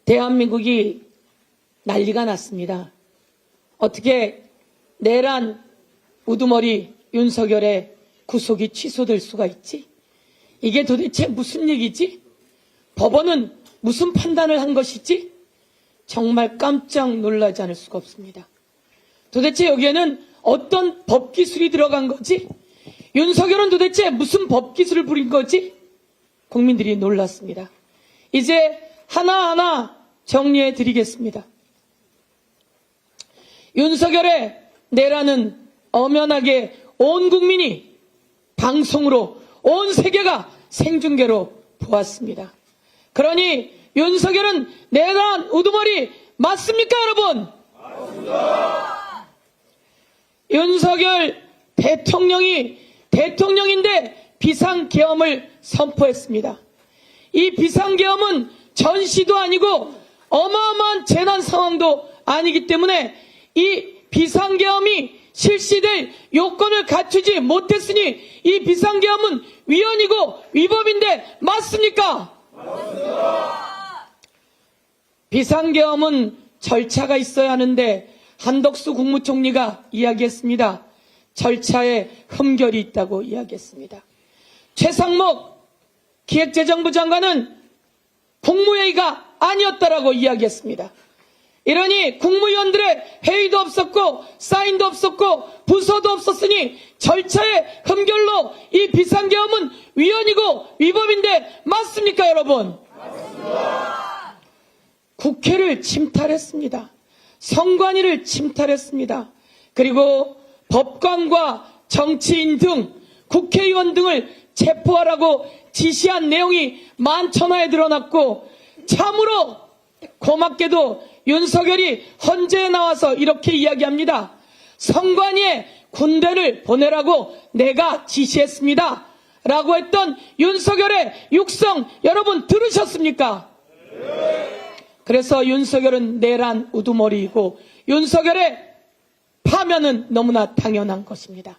대한민국이 난리가 났습니다. 어떻게 내란 우두머리 윤석열의 구속이 취소될 수가 있지? 이게 도대체 무슨 얘기지? 법원은 무슨 판단을 한 것이지? 정말 깜짝 놀라지 않을 수가 없습니다. 도대체 여기에는 어떤 법기술이 들어간 거지? 윤석열은 도대체 무슨 법기술을 부린 거지? 국민들이 놀랐습니다. 이제 하나하나 정리해 드리겠습니다. 윤석열의 내란은 엄연하게 온 국민이 방송으로 온 세계가 생중계로 보았습니다. 그러니 윤석열은 내란 우두머리 맞습니까, 여러분? 맞습니다. 윤석열 대통령이 대통령인데 비상계엄을 선포했습니다. 이 비상계엄은 전시도 아니고 어마어마한 재난 상황도 아니기 때문에 이 비상계엄이 실시될 요건을 갖추지 못했으니 이 비상계엄은 위헌이고 위법인데 맞습니까? 맞습니다. 비상계엄은 절차가 있어야 하는데 한덕수 국무총리가 이야기했습니다. 절차에 흠결이 있다고 이야기했습니다. 최상목 기획재정부 장관은 국무회의가 아니었다라고 이야기했습니다. 이러니 국무위원들의 회의도 없었고 사인도 없었고 부서도 없었으니 절차의 흠결로 이 비상계엄은 위헌이고 위법인데 맞습니까, 여러분? 맞습니다. 국회를 침탈했습니다. 선관위를 침탈했습니다. 그리고 법관과 정치인 등 국회의원 등을 체포하라고 지시한 내용이 만천하에 드러났고 참으로 고맙게도 윤석열이 헌재에 나와서 이렇게 이야기합니다. 선관위에 군대를 보내라고 내가 지시했습니다. 라고 했던 윤석열의 육성 여러분 들으셨습니까? 그래서 윤석열은 내란 우두머리이고 윤석열의 파면은 너무나 당연한 것입니다.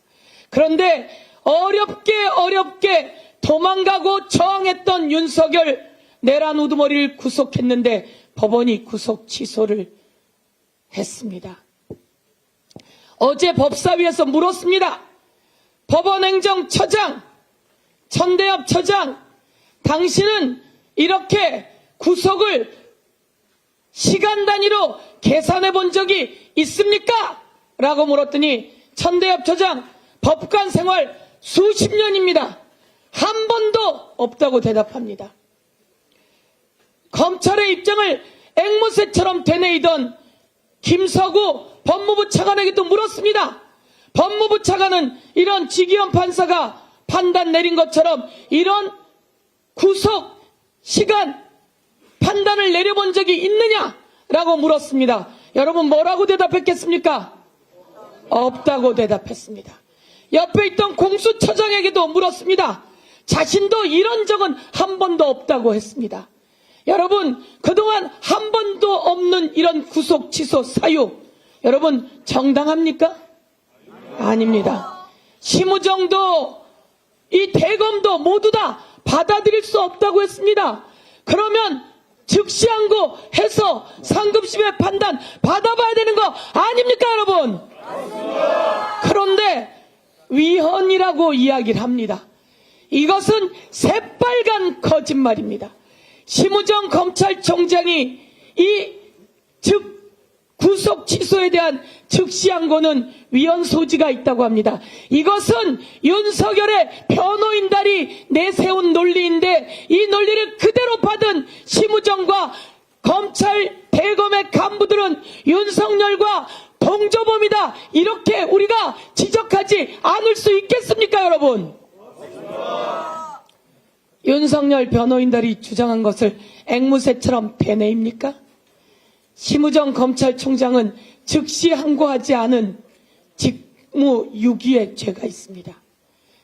그런데 어렵게 도망가고 저항했던 윤석열 내란 우두머리를 구속했는데 법원이 구속 취소를 했습니다. 어제 법사위에서 물었습니다. 법원행정처장, 천대엽 처장, 당신은 이렇게 구속을 시간 단위로 계산해 본 적이 있습니까? 라고 물었더니 천대엽 처장, 법관 생활 수십 년입니다. 한 번도 없다고 대답합니다. 검찰의 입장을 앵무새처럼 되뇌이던 김서구 법무부 차관에게도 물었습니다. 법무부 차관은 이런 지기현 판사가 판단 내린 것처럼 이런 구속 시간 판단을 내려본 적이 있느냐라고 물었습니다. 여러분 뭐라고 대답했겠습니까? 없다고 대답했습니다. 옆에 있던 공수처장에게도 물었습니다. 자신도 이런 적은 한 번도 없다고 했습니다. 여러분 그동안 한 번도 없는 이런 구속 취소 사유 여러분 정당합니까? 아닙니다. 심우정도 이 대검도 모두 다 받아들일 수 없다고 했습니다. 그러면 즉시항고 해서 상급심의 판단 받아봐야 되는 거 아닙니까, 여러분? 그런데 위헌이라고 이야기를 합니다. 이것은 새빨간 거짓말입니다. 심우정 검찰총장이 이 구속 취소에 대한 즉시항고는 위헌 소지가 있다고 합니다. 이것은 윤석열의 변호인단이 내세운 논리인데 이 논리를 그대로 받은 심우정과 검찰 대검의 간부들은 윤석열과 동조범이다 이렇게 우리가 지적하지 않을 수 있겠습니까, 여러분? 윤석열 변호인단이 주장한 것을 앵무새처럼 되뇌입니까? 심우정 검찰총장은 즉시 항고하지 않은 직무유기의 죄가 있습니다.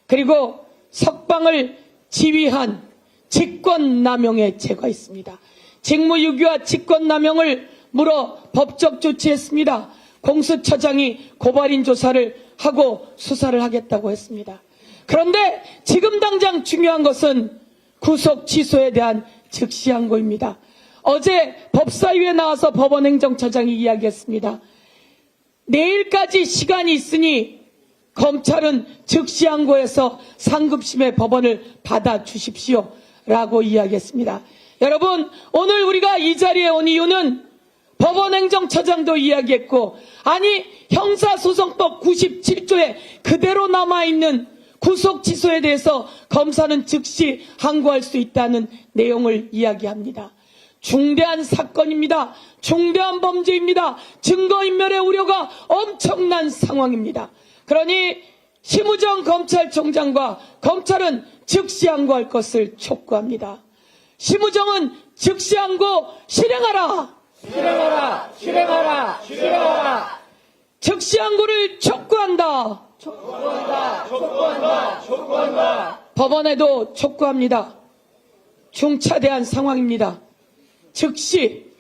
그리고 석방을 지휘한 직권남용의 죄가 있습니다. 직무유기와 직권남용을 물어 법적 조치했습니다. 공수처장이 고발인 조사를 하고 수사를 하겠다고 했습니다. 그런데 지금 당장 중요한 것은 구속 취소에 대한 즉시항고입니다. 어제 법사위에 나와서 법원행정처장이 이야기했습니다. 내일까지 시간이 있으니 검찰은 즉시 항고해서 상급심의 법원을 받아주십시오 라고 이야기했습니다. 여러분, 오늘 우리가 이 자리에 온 이유는 법원행정처장도 이야기했고, 아니 형사소송법 97조에 그대로 남아있는 구속 취소에 대해서 검사는 즉시 항고할 수 있다는 내용을 이야기합니다. 중대한 사건입니다. 중대한 범죄입니다. 증거인멸의 우려가 엄청난 상황입니다. 그러니 심우정 검찰총장과 검찰은 즉시 항고할 것을 촉구합니다. 심우정은 즉시 항고 실행하라! 실행하라! 실행하라! 실행하라! 즉시 항고를 촉구한다! 촉구한다! 촉구한다! 촉구한다! 법원에도 촉구합니다. 중차대한 상황입니다. 즉시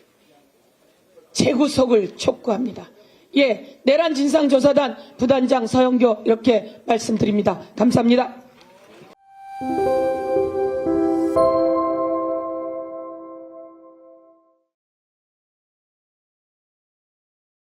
재구속을 촉구합니다. 예, 내란 진상조사단 부단장 서영교 이렇게 말씀드립니다. 감사합니다.